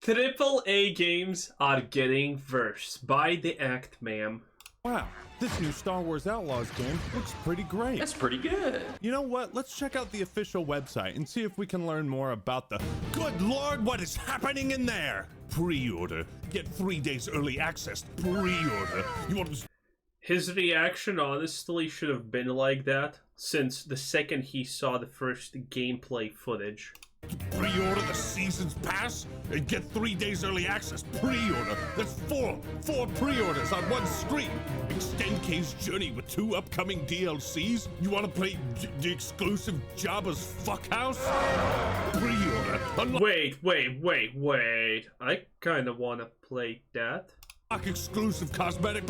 AAA games are getting worse. By the act, ma'am. Wow, this new Star Wars Outlaws game looks pretty great. That's pretty good. You know what? Let's check out the official website and see if we can learn more about the... Good Lord, what is happening in there? Pre-order. Get 3 days early access. Pre-order. You want to... His reaction honestly should have been like that, since the second he saw the first gameplay footage. Pre-order the season's pass and get 3 days early access. Pre-order. That's four pre-orders on one screen. Extend K's journey with 2 upcoming DLCs. You want to play the exclusive Jabba's Fuckhouse? Pre-order. Wait. I kind of want to play that. Exclusive cosmetic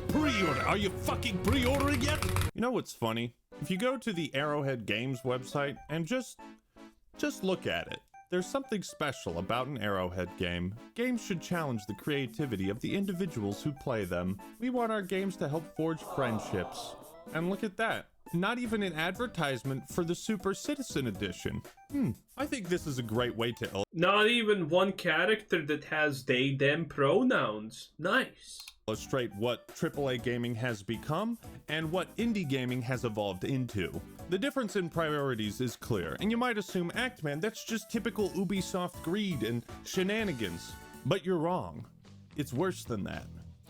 pre-order. Are you fucking pre-ordering yet? You know what's funny? If you go to the Arrowhead Games website and just look at it, there's something special about an Arrowhead game. Games should challenge the creativity of the individuals who play them. We want our games to help forge friendships. And look at that. Not even an advertisement for the Super Citizen Edition. I think this is a great way to... Not even one character that has they, them pronouns. Nice. Illustrate what AAA gaming has become and what indie gaming has evolved into. The difference in priorities is clear, and you might assume, Actman, that's just typical Ubisoft greed and shenanigans. But you're wrong. It's worse than that.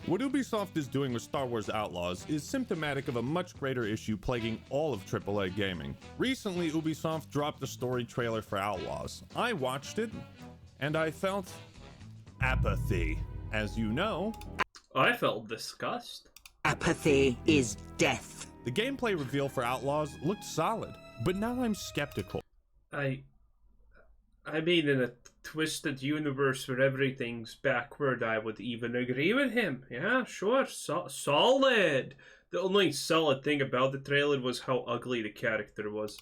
What Ubisoft is doing with Star Wars Outlaws is symptomatic of a much greater issue plaguing all of AAA gaming. Recently, Ubisoft dropped the story trailer for Outlaws. I watched it, and I felt apathy. As you know, I felt disgust. Apathy is death. The gameplay reveal for Outlaws looked solid, but now I'm skeptical. I mean, in a twisted universe where everything's backward, I would even agree with him. Yeah, sure, solid. The only solid thing about the trailer was how ugly the character was.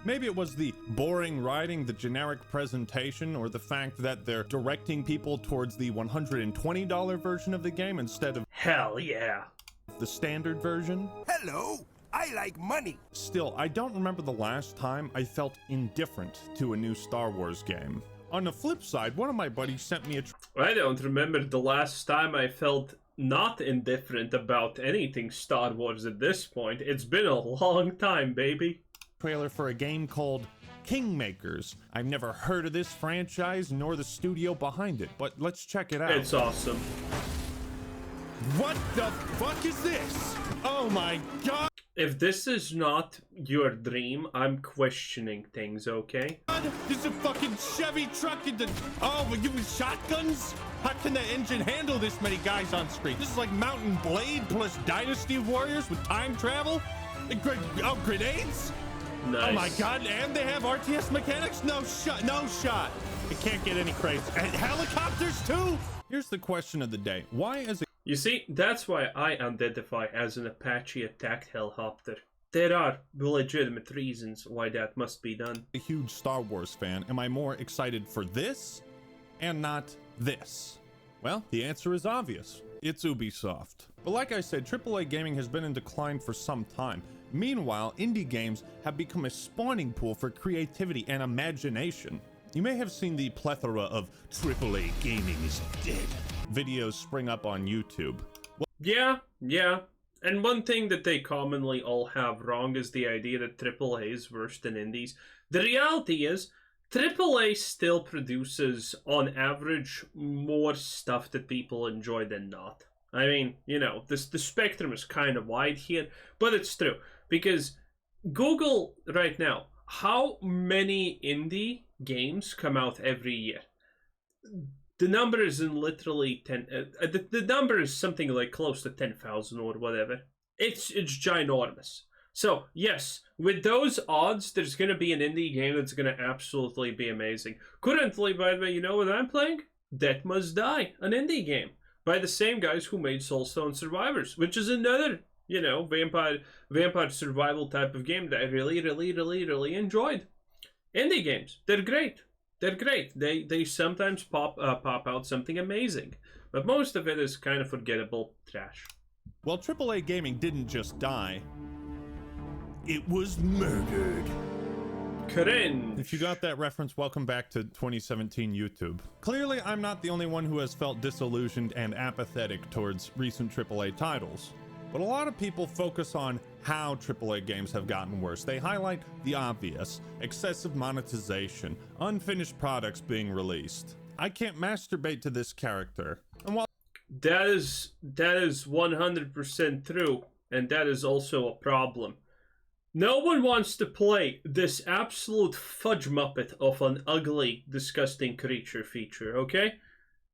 Maybe it was the boring writing, the generic presentation, or the fact that they're directing people towards the $120 version of the game instead of... Hell yeah. The standard version. Hello, I like money. Still, I don't remember the last time I felt indifferent to a new Star Wars game. On the flip side, one of my buddies sent me a... I don't remember the last time I felt not indifferent about anything Star Wars at this point. It's been a long time, baby. Trailer for a game called Kingmakers. I've never heard of this franchise nor the studio behind it, but let's check it out. It's awesome. What the fuck is this? Oh my god! If this is not your dream, I'm questioning things, okay? This is a fucking Chevy truck in the... Oh, we're giving shotguns? How can the engine handle this many guys on screen? This is like Mountain Blade plus Dynasty Warriors with time travel? Oh, grenades? Nice. Oh my god, and they have RTS mechanics? No shot. It can't get any crazy. And helicopters too? Here's the question of the day. Why is it... You see, that's why I identify as an Apache attack helicopter. There are legitimate reasons why that must be done. A huge Star Wars fan, am I more excited for this and not this? Well, the answer is obvious. It's Ubisoft. But like I said, AAA gaming has been in decline for some time. Meanwhile, indie games have become a spawning pool for creativity and imagination. You may have seen the plethora of AAA gaming is dead videos spring up on YouTube. Well, yeah. And one thing that they commonly all have wrong is the idea that AAA is worse than indies. The reality is, AAA still produces, on average, more stuff that people enjoy than not. I mean, you know, the spectrum is kind of wide here, but it's true. Because Google right now, how many indie games come out every year? The number is in literally 10... the number is something like close to 10,000 or whatever. It's ginormous. So, yes, with those odds, there's going to be an indie game that's going to absolutely be amazing. Currently, by the way, you know what I'm playing? Death Must Die, an indie game. By the same guys who made Soulstone Survivors, which is another, you know, vampire survival type of game that I really enjoyed. Indie games, they're great. They're great. They sometimes pop out something amazing, but most of it is kind of forgettable trash. Well, AAA gaming didn't just die. It was murdered. Cringe. If you got that reference, welcome back to 2017 YouTube. Clearly, I'm not the only one who has felt disillusioned and apathetic towards recent AAA titles. But a lot of people focus on how AAA games have gotten worse. They highlight the obvious: excessive monetization, unfinished products being released. I can't masturbate to this character. And while That is 100% true, and that is also a problem. No one wants to play this absolute fudge muppet of an ugly, disgusting creature feature, okay?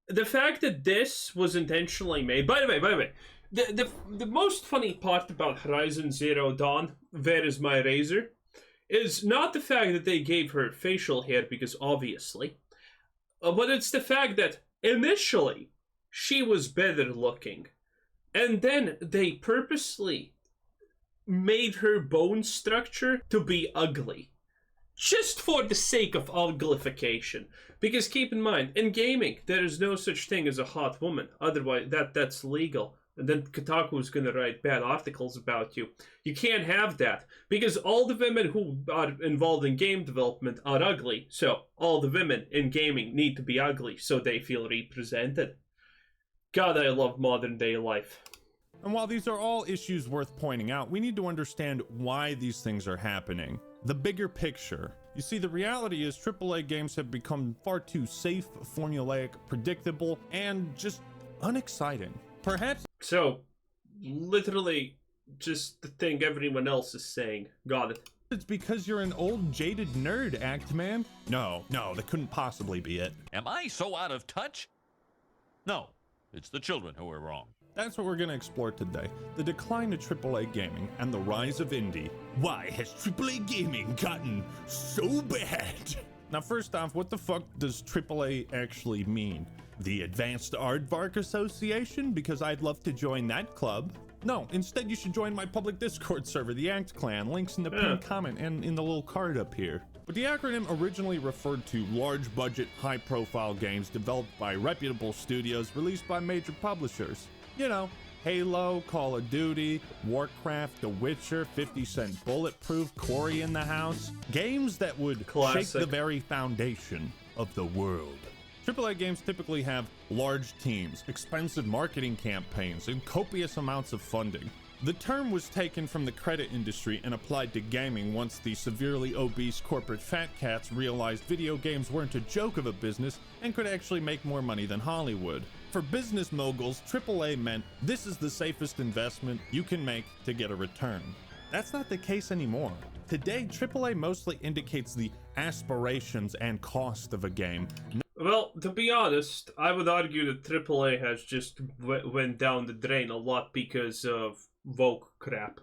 The fact that this was intentionally made... By the way, the most funny part about Horizon Zero Dawn, Where is my razor, is not the fact that they gave her facial hair, because obviously, but it's the fact that initially she was better looking, and then they purposely made her bone structure to be ugly, just for the sake of uglification. Because keep in mind, in gaming, there is no such thing as a hot woman. Otherwise, that's legal. And then Kotaku is going to write bad articles about you. You can't have that, because all the women who are involved in game development are ugly. So all the women in gaming need to be ugly so they feel represented. God, I love modern day life. And while these are all issues worth pointing out, we need to understand why these things are happening. The bigger picture. You see, the reality is AAA games have become far too safe, formulaic, predictable, and just unexciting. Perhaps... So, literally, just the thing everyone else is saying. Got it. It's because you're an old, jaded nerd, Act-Man. No, that couldn't possibly be it. Am I so out of touch? No, it's the children who are wrong. That's what we're going to explore today. The decline of AAA gaming and the rise of indie. Why has AAA gaming gotten so bad? Now, first off, what the fuck does AAA actually mean? The Advanced Aardvark Association? Because I'd love to join that club. No, instead you should join my public Discord server, the Act Clan. Links in the pinned comment and in the little card up here. But the acronym originally referred to large budget, high profile games developed by reputable studios released by major publishers. You know, Halo, Call of Duty, Warcraft, The Witcher, 50 Cent Bulletproof, Cory in the House. Games that would shake the very foundation of the world. AAA games typically have large teams, expensive marketing campaigns, and copious amounts of funding. The term was taken from the credit industry and applied to gaming once the severely obese corporate fat cats realized video games weren't a joke of a business and could actually make more money than Hollywood. For business moguls, AAA meant this is the safest investment you can make to get a return. That's not the case anymore. Today, AAA mostly indicates the aspirations and cost of a game. Well, to be honest, I would argue that AAA has just went down the drain a lot because of woke crap.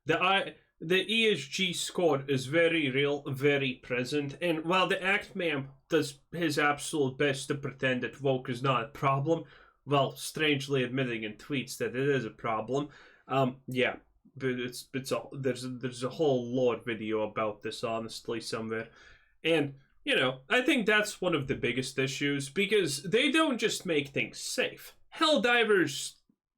The ESG score is very real, very present, and while the Act-Man does his absolute best to pretend that woke is not a problem, well, strangely admitting in tweets that it is a problem, yeah, but there's a whole lore video about this, honestly, somewhere, and you know, I think that's one of the biggest issues, because they don't just make things safe. Helldivers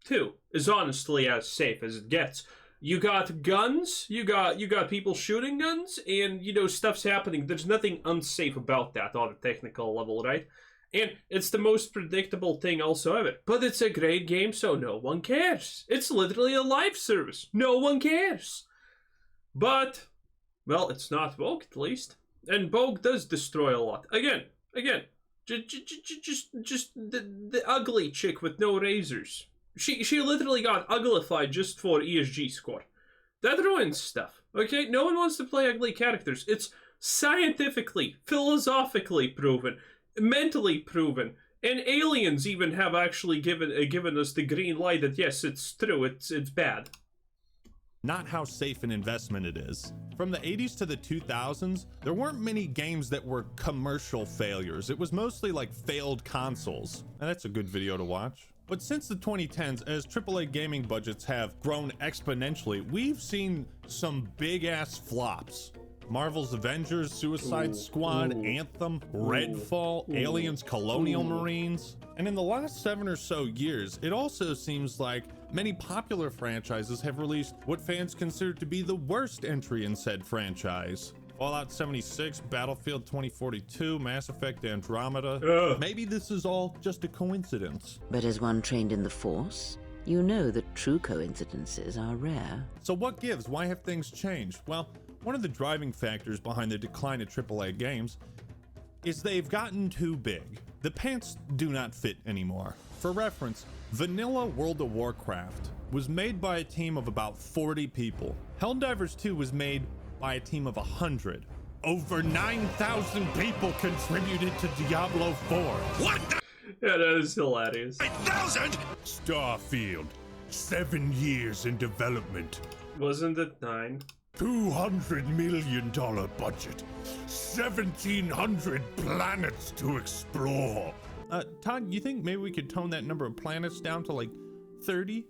2 is honestly as safe as it gets. You got guns, you got people shooting guns, and, you know, stuff's happening. There's nothing unsafe about that on a technical level, right? And it's the most predictable thing also ever. But it's a great game, so no one cares. It's literally a live service. No one cares. But, well, it's not woke, at least. And woke does destroy a lot. Again, just the ugly chick with no razors. She literally got uglified just for ESG score. That ruins stuff, okay? No one wants to play ugly characters. It's scientifically, philosophically proven, mentally proven, and aliens even have actually given us the green light that yes, it's true, it's bad. Not how safe an investment it is. From the 80s to the 2000s, there weren't many games that were commercial failures. It was mostly like failed consoles. And that's a good video to watch. But since the 2010s, as AAA gaming budgets have grown exponentially, we've seen some big-ass flops. Marvel's Avengers, Suicide Squad, Anthem, Redfall, Aliens Colonial Marines. And in the last 7 or so years, it also seems like many popular franchises have released what fans consider to be the worst entry in said franchise. Fallout 76, Battlefield 2042, Mass Effect Andromeda. Ugh. Maybe this is all just a coincidence. But as one trained in the Force, you know that true coincidences are rare. So what gives? Why have things changed? Well, one of the driving factors behind the decline of AAA games is they've gotten too big. The pants do not fit anymore. For reference, vanilla World of Warcraft was made by a team of about 40 people. Helldivers 2 was made by a team of 100. Over 9,000 people contributed to Diablo 4. What? Yeah, that is hilarious. 9,000? Starfield, 7 years in development. Wasn't it 9? $200 million budget. 1,700 planets to explore. Todd, you think maybe we could tone that number of planets down to like 30?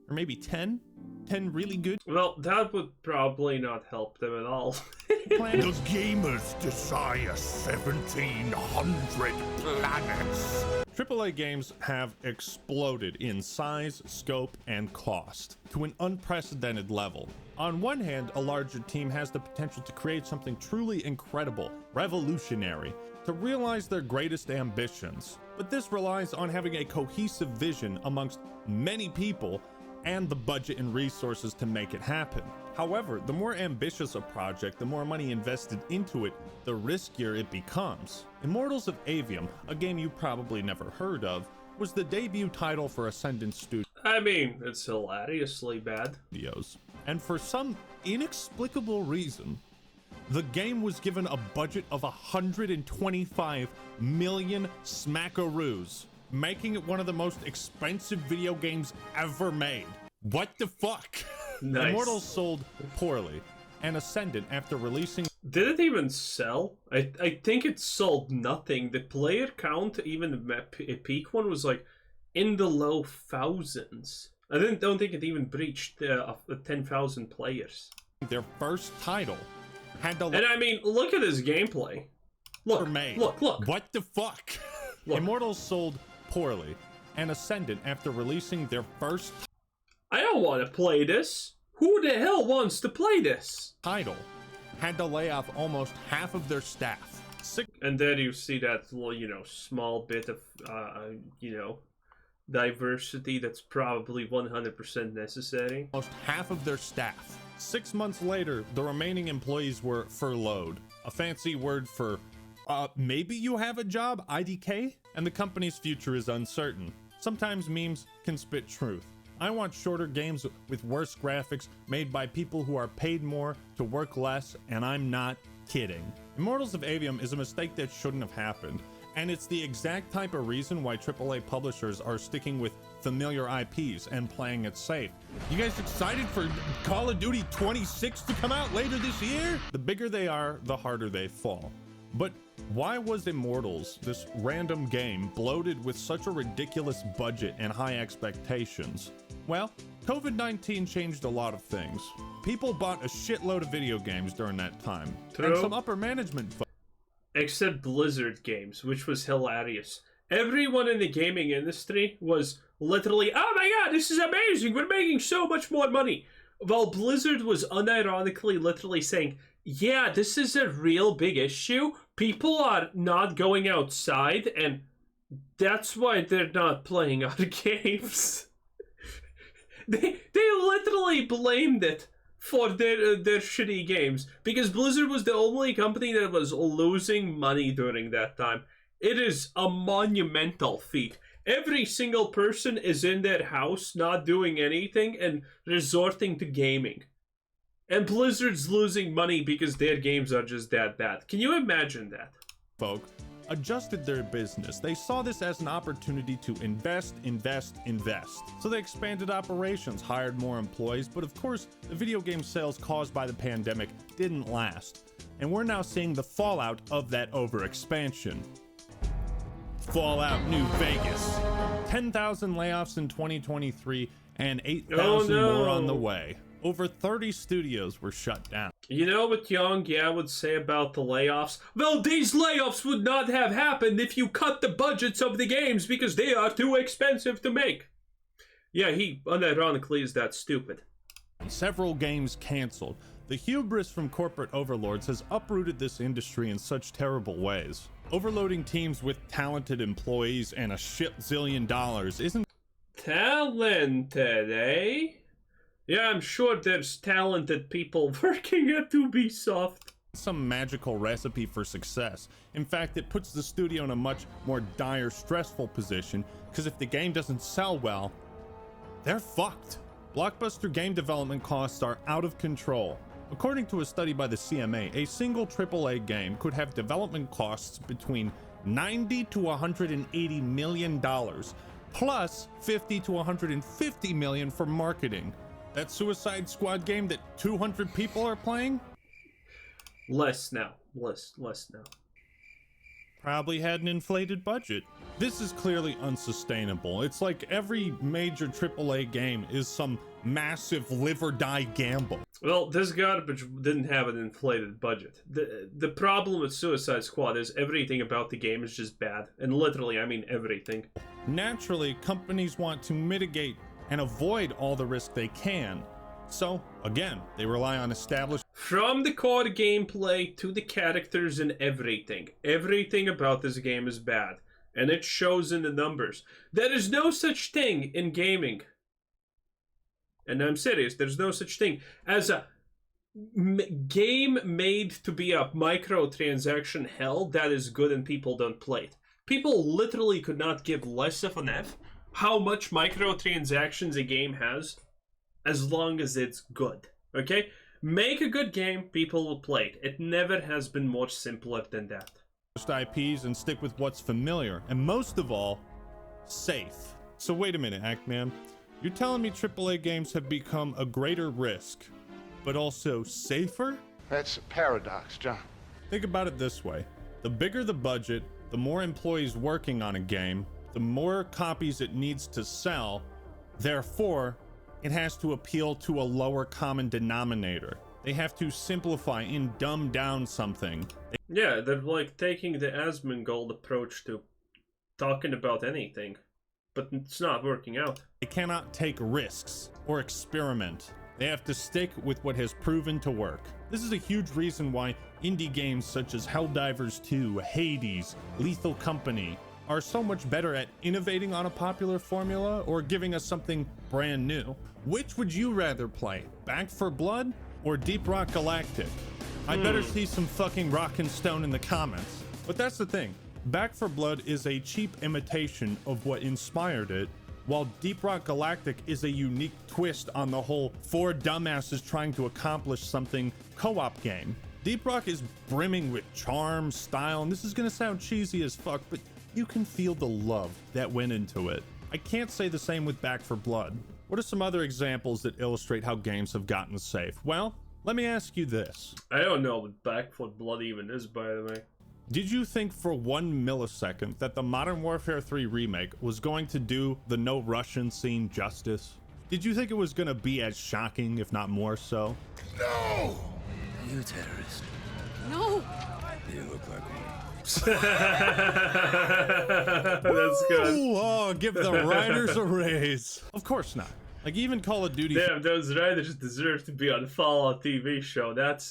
Or maybe 10? 10 really good? Well, that would probably not help them at all. The gamers desire 1,700 planets. AAA games have exploded in size, scope, and cost to an unprecedented level. On one hand, a larger team has the potential to create something truly incredible, revolutionary, to realize their greatest ambitions. But this relies on having a cohesive vision amongst many people and the budget and resources to make it happen. However, the more ambitious a project, the more money invested into it, the riskier it becomes. Immortals of Avium, a game you probably never heard of, was the debut title for Ascendant I mean, it's hilariously bad. Studios. And for some inexplicable reason, the game was given a budget of 125 million smackaroos, making it one of the most expensive video games ever made. What the fuck? Nice. Immortals sold poorly, and Ascendant, after releasing... Did it even sell? I think it sold nothing. The player count, even a peak one, was like in the low thousands. I don't think it even breached 10,000 players. Their first title had to... And I mean, look at his gameplay. Look, look. What the fuck? Look. Immortals sold poorly, and Ascendant, after releasing their first I don't want to play this. Who the hell wants to play this? title, had to lay off almost half of their staff. And then you see that little, small bit of, diversity that's probably 100% necessary. Almost half of their staff. 6 months later, the remaining employees were furloughed, a fancy word for maybe you have a job, IDK? And the company's future is uncertain. Sometimes memes can spit truth. I want shorter games with worse graphics made by people who are paid more to work less, and I'm not kidding. Immortals of Avium is a mistake that shouldn't have happened, and it's the exact type of reason why AAA publishers are sticking with familiar IPs and playing it safe. You guys excited for Call of Duty 26 to come out later this year? The bigger they are, the harder they fall. But why was Immortals, this random game, bloated with such a ridiculous budget and high expectations? Well, COVID-19 changed a lot of things. People bought a shitload of video games during that time. True. And some upper management Except Blizzard games, which was hilarious. Everyone in the gaming industry was literally, oh my god, this is amazing, we're making so much more money. While Blizzard was unironically literally saying, yeah, this is a real big issue. People are not going outside, and that's why they're not playing our games. They literally blamed it for their shitty games, because Blizzard was the only company that was losing money during that time. It is a monumental feat. Every single person is in their house not doing anything and resorting to gaming. And Blizzard's losing money because their games are just that bad. Can you imagine that? folk adjusted their business. They saw this as an opportunity to invest. So they expanded operations, hired more employees, but of course, the video game sales caused by the pandemic didn't last. And we're now seeing the fallout of that overexpansion. Fallout New Vegas. 10,000 layoffs in 2023 and 8,000 more on the way. Over 30 studios were shut down. You know what Young would say about the layoffs? Well, these layoffs would not have happened if you cut the budgets of the games because they are too expensive to make. Yeah, he unironically is that stupid. Several games canceled. The hubris from corporate overlords has uprooted this industry in such terrible ways. Overloading teams with talented employees and a shit zillion dollars isn't Talented, eh? Yeah, I'm sure there's talented people working at Ubisoft. some magical recipe for success. In fact, it puts the studio in a much more dire, stressful position, because if the game doesn't sell well, they're fucked. Blockbuster game development costs are out of control. According to a study by the CMA, a single AAA game could have development costs between $90 to $180 million, plus $50 to $150 million for marketing. That Suicide Squad game that 200 people are playing? Less now. Less now. Probably had an inflated budget. This is clearly unsustainable. It's like every major AAA game is some massive live or die gamble. Well, this garbage didn't have an inflated budget. The problem with Suicide Squad is everything about the game is just bad. And literally, I mean everything. Naturally, companies want to mitigate and avoid all the risk they can. So, again, they rely on established... From the core gameplay to the characters and everything. Everything about this game is bad. And it shows in the numbers. There is no such thing in gaming. And I'm serious, there's no such thing as a game made to be a microtransaction hell that is good and people don't play it. People literally could not give less of an F how much microtransactions a game has as long as it's good. Okay? Make a good game, people will play it. It never has been more simpler than that. IPs and stick with what's familiar, and most of all, safe. So wait a minute, Ackman. You're telling me AAA games have become a greater risk, but also safer? That's a paradox, John. Think about it this way. The bigger the budget, the more employees working on a game, the more copies it needs to sell. Therefore, it has to appeal to a lower common denominator. They have to simplify and dumb down something. Yeah, they're like taking the Asmongold approach to talking about anything, but it's not working out. They cannot take risks or experiment. They have to stick with what has proven to work. This is a huge reason why indie games such as Helldivers 2, Hades, Lethal Company are so much better at innovating on a popular formula or giving us something brand new. Which would you rather play, Back 4 Blood or Deep Rock Galactic? I better see some fucking rock and stone in the comments. But that's the thing. Back 4 Blood is a cheap imitation of what inspired it, while Deep Rock Galactic is a unique twist on the whole four dumbasses trying to accomplish something co-op game. Deep Rock is brimming with charm, style, and this is gonna sound cheesy as fuck, but you can feel the love that went into it. I can't say the same with Back 4 Blood. What are some other examples that illustrate how games have gotten safe? Well, let me ask you this. I don't know what Back 4 Blood even is, by the way. Did you think for 1 millisecond that the Modern Warfare 3 remake was going to do the no Russian scene justice? Did you think it was going to be as shocking, if not more so? No! You terrorist. No! You look like one. That's good. Ooh, oh, give the writers a raise. Of course not. Like, even Call of Duty... Damn, those writers deserve to be on a Fallout TV show. That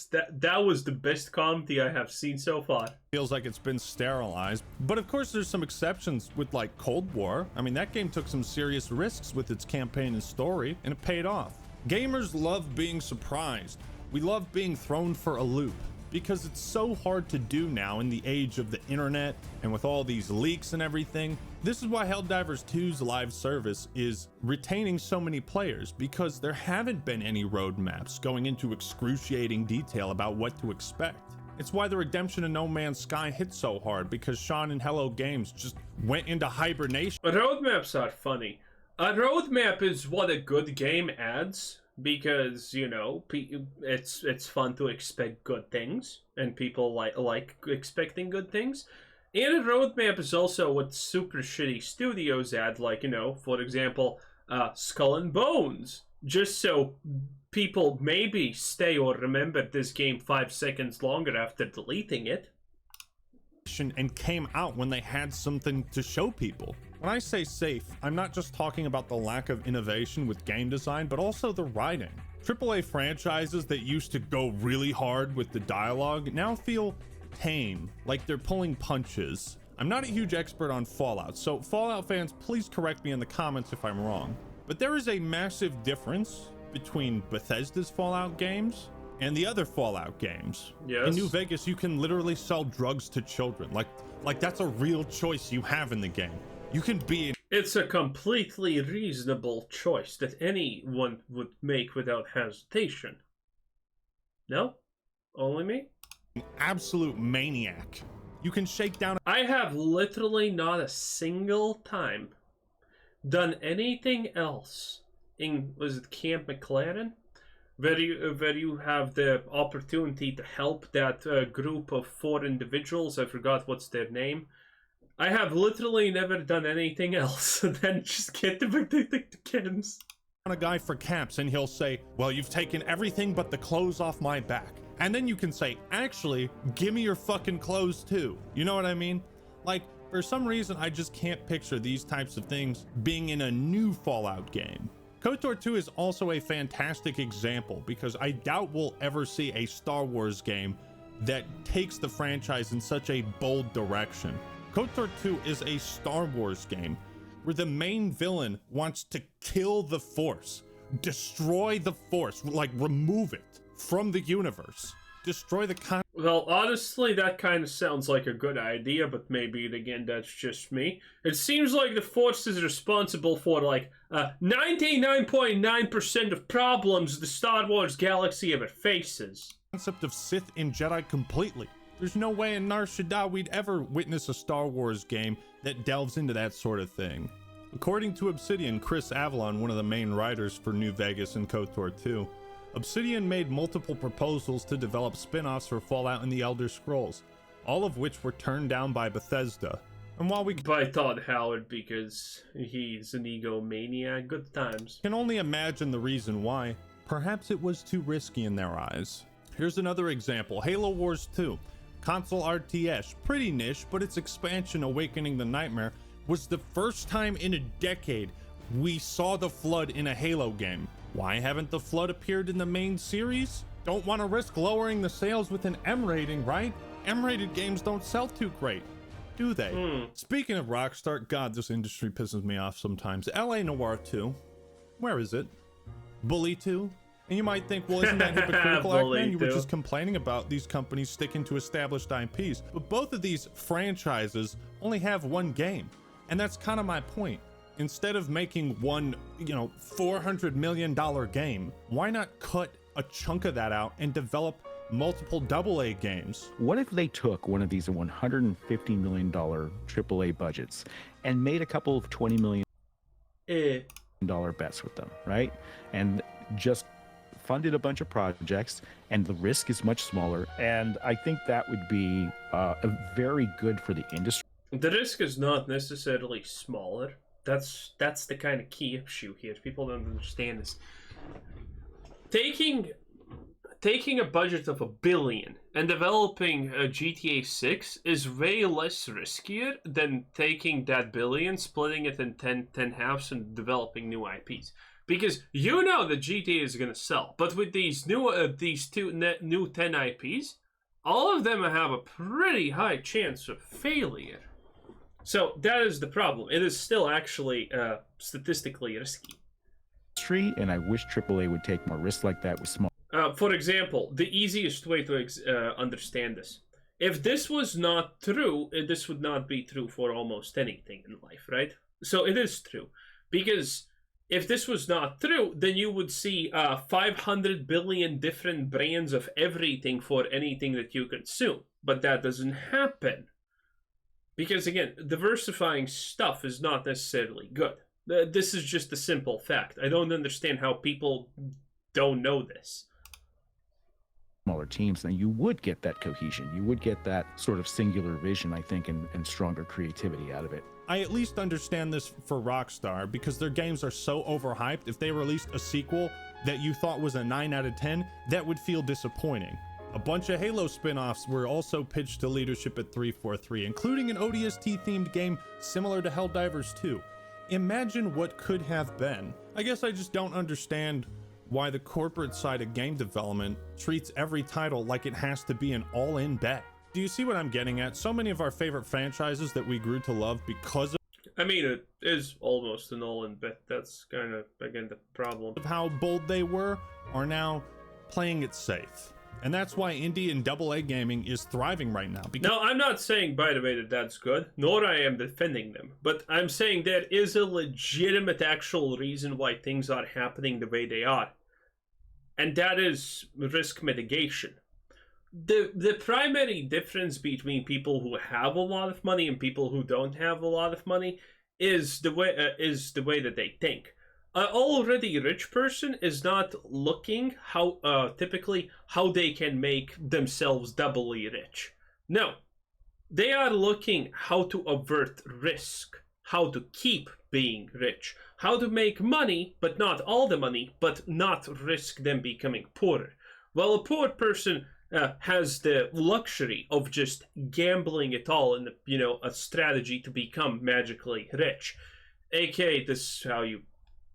was the best comedy I have seen so far. Feels like it's been sterilized. But of course there's some exceptions with like Cold War. I mean, that game took some serious risks with its campaign and story, and it paid off. Gamers love being surprised. We love being thrown for a loop, because it's so hard to do now in the age of the internet and with all these leaks and everything. This is why Helldivers 2's live service is retaining so many players, because there haven't been any roadmaps going into excruciating detail about what to expect. It's why the redemption of No Man's Sky hit so hard, because Sean and Hello Games just went into hibernation. Roadmaps are funny. A roadmap is what a good game adds, because, you know, it's fun to expect good things, and people like expecting good things. And a roadmap is also what super shitty studios add, like, you know, for example, Skull and Bones, just so people maybe stay or remember this game 5 seconds longer after deleting it. And came out when they had something to show people. When I say safe, I'm not just talking about the lack of innovation with game design, but also the writing. AAA franchises that used to go really hard with the dialogue now feel tame, like they're pulling punches. I'm not a huge expert on Fallout, so Fallout fans, please correct me in the comments if I'm wrong. But there is a massive difference between Bethesda's Fallout games and the other Fallout games. Yes. In New Vegas, you can literally sell drugs to children. Like that's a real choice you have in the game. You can be It's a completely reasonable choice that anyone would make without hesitation. No? Only me? an absolute maniac. You can shake down. I have literally not a single time done anything else in, was it Camp McLaren? Where you have the opportunity to help that group of 4 individuals. I forgot what's their name. I have literally never done anything else than just get the kids. On a guy for caps and he'll say, well, you've taken everything but the clothes off my back. And then you can say, actually, give me your fucking clothes too. You know what I mean? Like, for some reason, I just can't picture these types of things being in a new Fallout game. KOTOR 2 is also a fantastic example because I doubt we'll ever see a Star Wars game that takes the franchise in such a bold direction. KOTOR 2 is a Star Wars game where the main villain wants to kill the Force, destroy the Force, like remove it from the universe, destroy the Well, honestly, that kind of sounds like a good idea, but maybe, again, that's just me. It seems like the Force is responsible for, like, 99.9% of problems the Star Wars galaxy ever faces. Concept of Sith and Jedi completely. There's no way in Nar Shaddaa we'd ever witness a Star Wars game that delves into that sort of thing. According to Obsidian, Chris Avalon, one of the main writers for New Vegas and KOTOR 2, Obsidian made multiple proposals to develop spin-offs for Fallout and the Elder Scrolls, all of which were turned down by Bethesda. And while we By Todd Howard, because he's an egomaniac. Good times. can only imagine the reason why, perhaps it was too risky in their eyes. Here's another example, Halo Wars 2. Console RTS, pretty niche, but its expansion, Awakening the Nightmare, was the first time in a decade we saw the Flood in a Halo game. Why haven't the Flood appeared in the main series? Don't want to risk lowering the sales with an M rating, right? M-rated games don't sell too great, do they? Speaking of Rockstar, God, this industry pisses me off sometimes. LA Noire 2, where is it? Bully 2? And you might think, well, isn't that hypocritical, Ackman? You were just complaining about these companies sticking to established IPs. But both of these franchises only have one game. And that's kind of my point. Instead of making one, $400 million game, why not cut a chunk of that out and develop multiple AA games? What if they took one of these $150 million AAA budgets and made a couple of $20 million bets with them, right? And just funded a bunch of projects, and the risk is much smaller. And I think that would be very good for the industry. The risk is not necessarily smaller. That's the kind of key issue here. People don't understand this. Taking a budget of $1 billion and developing a GTA 6 is way less riskier than taking that billion, splitting it in 10 halves, and developing new IPs. Because you know that GTA is going to sell, but with these new 10 IPs, all of them have a pretty high chance of failure. So that is the problem. It is still actually statistically risky. And I wish AAA would take more risks like that with small. For example, the easiest way to understand this. If this was not true, this would not be true for almost anything in life, right? So it is true. Because if this was not true, then you would see 500 billion different brands of everything for anything that you consume. But that doesn't happen. Because again, diversifying stuff is not necessarily good. This is just a simple fact. I don't understand how people don't know this. Smaller teams, then you would get that cohesion. You would get that sort of singular vision, I think, and stronger creativity out of it. I at least understand this for Rockstar because their games are so overhyped. If they released a sequel that you thought was a 9 out of 10, that would feel disappointing. A bunch of Halo spin-offs were also pitched to leadership at 343, including an ODST-themed game similar to Helldivers 2. Imagine what could have been. I guess I just don't understand why the corporate side of game development treats every title like it has to be an all-in bet. Do you see what I'm getting at? So many of our favorite franchises that we grew to love because I mean, it is almost an all-in bet. That's kind of, again, the problem. of how bold they were are now playing it safe. And that's why indie and AA gaming is thriving right now. Because No, I'm not saying, by the way, that that's good, nor I am defending them. But I'm saying there is a legitimate actual reason why things are happening the way they are. And that is risk mitigation. The primary difference between people who have a lot of money and people who don't have a lot of money is the way that they think. An already rich person is not looking typically how they can make themselves doubly rich. No, they are looking how to avert risk, how to keep being rich, how to make money, but not all the money, but not risk them becoming poorer. Well, a poor person has the luxury of just gambling it all in, a strategy to become magically rich. AKA, this is how you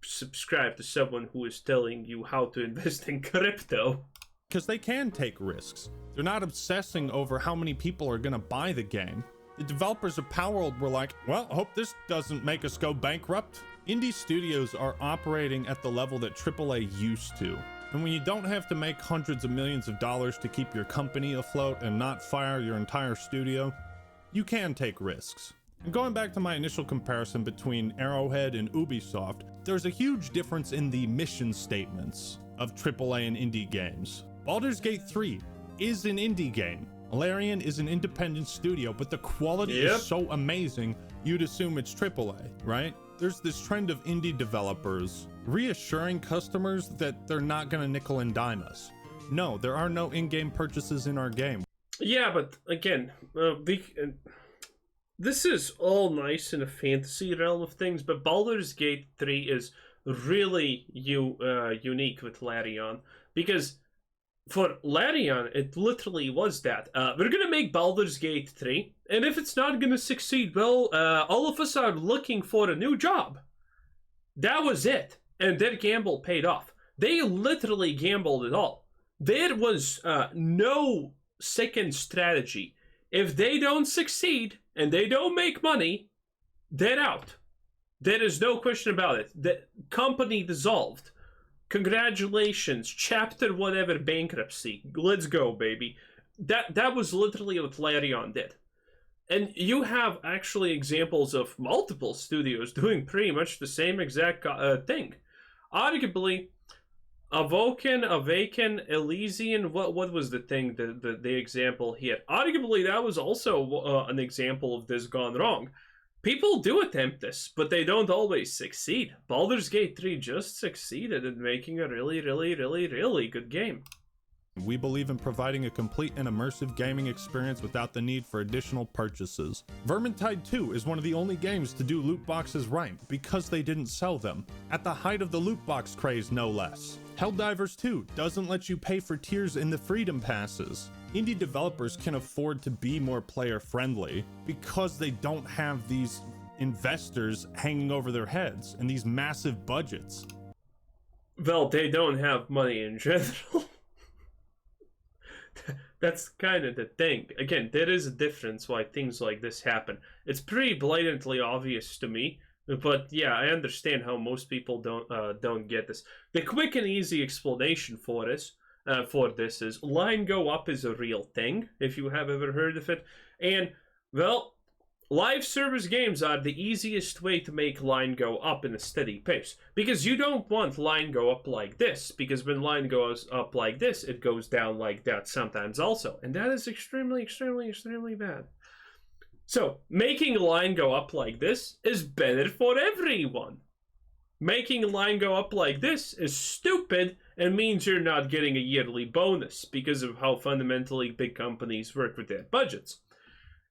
subscribe to someone who is telling you how to invest in crypto. because they can take risks. They're not obsessing over how many people are going to buy the game. The developers of Palworld were like, well, hope this doesn't make us go bankrupt. Indie studios are operating at the level that AAA used to. And when you don't have to make hundreds of millions of dollars to keep your company afloat and not fire your entire studio, you can take risks. And going back to my initial comparison between Arrowhead and Ubisoft, there's a huge difference in the mission statements of AAA and indie games. Baldur's Gate 3 is an indie game. Larian is an independent studio, but the quality is so amazing, you'd assume it's AAA, right? There's this trend of indie developers reassuring customers that they're not gonna nickel and dime us. No, there are no in-game purchases in our game. Yeah, but again, this is all nice in a fantasy realm of things, but Baldur's Gate 3 is really unique with Larian, because for Larian, it literally was that. We're gonna make Baldur's Gate 3, and if it's not gonna succeed, well, all of us are looking for a new job. That was it. And their gamble paid off. They literally gambled it all. There was no second strategy. If they don't succeed and they don't make money, they're out. There is no question about it. The company dissolved. Congratulations, chapter whatever bankruptcy. Let's go, baby. That was literally what Larian did. And you have actually examples of multiple studios doing pretty much the same exact thing. Arguably, Awaken, Elysian, what was the thing, the example here? Arguably, that was also an example of this gone wrong. People do attempt this, but they don't always succeed. Baldur's Gate 3 just succeeded in making a really, really, really, really good game. We believe in providing a complete and immersive gaming experience without the need for additional purchases. Vermintide 2 is one of the only games to do loot boxes right, because they didn't sell them. At the height of the loot box craze, no less. Helldivers 2 doesn't let you pay for tiers in the Freedom Passes. Indie developers can afford to be more player-friendly because they don't have these investors hanging over their heads and these massive budgets. Well, they don't have money in general. That's kind of the thing. Again, there is a difference why things like this happen. It's pretty blatantly obvious to me, but yeah, I understand how most people don't get this. The quick and easy explanation for this is line go up is a real thing, if you have ever heard of it. And, well, live service games are the easiest way to make line go up in a steady pace. Because you don't want line go up like this. Because when line goes up like this, it goes down like that sometimes also. And that is extremely, extremely, extremely bad. So, making line go up like this is better for everyone. Making line go up like this is stupid and means you're not getting a yearly bonus because of how fundamentally big companies work with their budgets.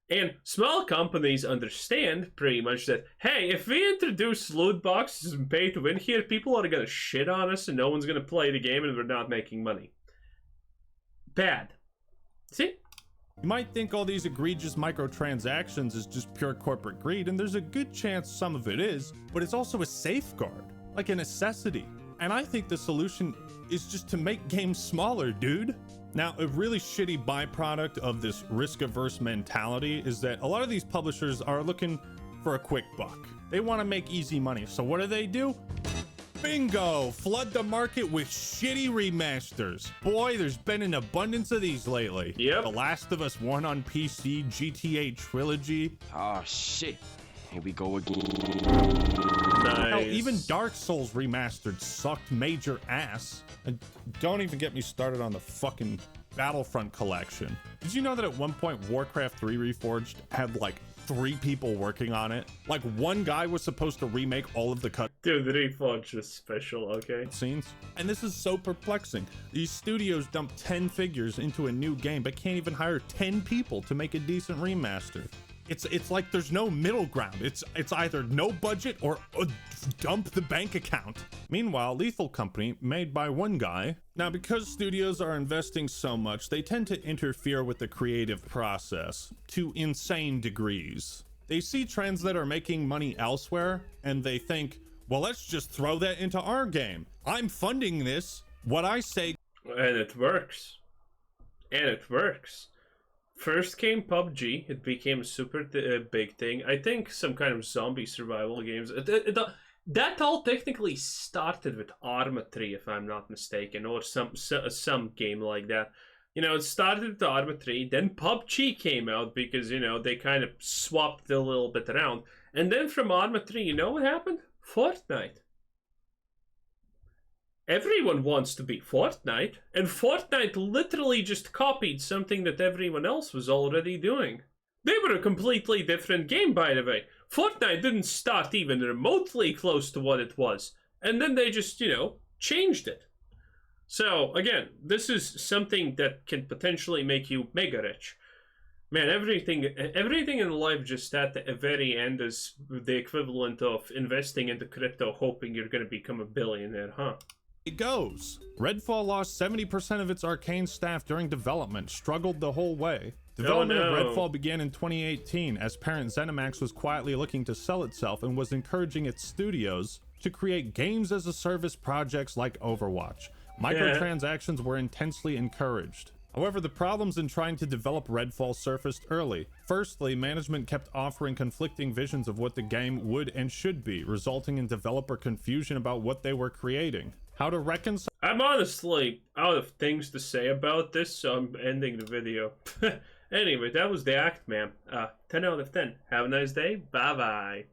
And small companies understand pretty much that, hey, if we introduce loot boxes and pay to win here, people are going to shit on us and no one's going to play the game and we're not making money. Bad. See? You might think all these egregious microtransactions is just pure corporate greed, and there's a good chance some of it is, but it's also a safeguard, like a necessity. And I think the solution is just to make games smaller, dude. Now, a really shitty byproduct of this risk-averse mentality is that a lot of these publishers are looking for a quick buck. They want to make easy money. So what do? Bingo! Flood the market with shitty remasters. Boy, there's been an abundance of these lately. Yep. The Last of Us 1 on PC, GTA Trilogy. Oh shit. Here we go again. Nice. Hell, even Dark Souls Remastered sucked major ass. And don't even get me started on the fucking Battlefront collection. Did you know that at one point Warcraft 3 Reforged had like 3 people working on it? Like one guy was supposed to remake all of the Dude, the Reforged was special, okay? scenes. And this is so perplexing. These studios dump 10 figures into a new game but can't even hire 10 people to make a decent remaster. It's like there's no middle ground. It's either no budget or dump the bank account. Meanwhile, Lethal Company, made by one guy. Now, because studios are investing so much, they tend to interfere with the creative process to insane degrees. They see trends that are making money elsewhere, and they think, well, let's just throw that into our game. I'm funding this. What I say... And it works. And it works. First came PUBG. It became a super big thing. I think some kind of zombie survival games. That all technically started with Arma 3, if I'm not mistaken, or some game like that. You know, it started with Arma 3, then PUBG came out because, you know, they kind of swapped a little bit around. And then from Arma 3, you know what happened? Fortnite. Everyone wants to be Fortnite, and Fortnite literally just copied something that everyone else was already doing. They were a completely different game, by the way. Fortnite didn't start even remotely close to what it was, and then they just, you know, changed it. So, again, this is something that can potentially make you mega rich. Man, everything in life just at the very end is the equivalent of investing into crypto hoping you're going to become a billionaire, huh? It goes. Redfall lost 70% of its arcane staff during development, struggled the whole way. Development of Redfall began in 2018 as parent ZeniMax was quietly looking to sell itself and was encouraging its studios to create games as a service projects like Overwatch. Microtransactions were intensely encouraged. However, the problems in trying to develop Redfall surfaced early. Firstly, management kept offering conflicting visions of what the game would and should be, resulting in developer confusion about what they were creating. How to reconcile... I'm honestly out of things to say about this, so I'm ending the video. Anyway, that was the act, man. 10 out of 10. Have a nice day. Bye-bye.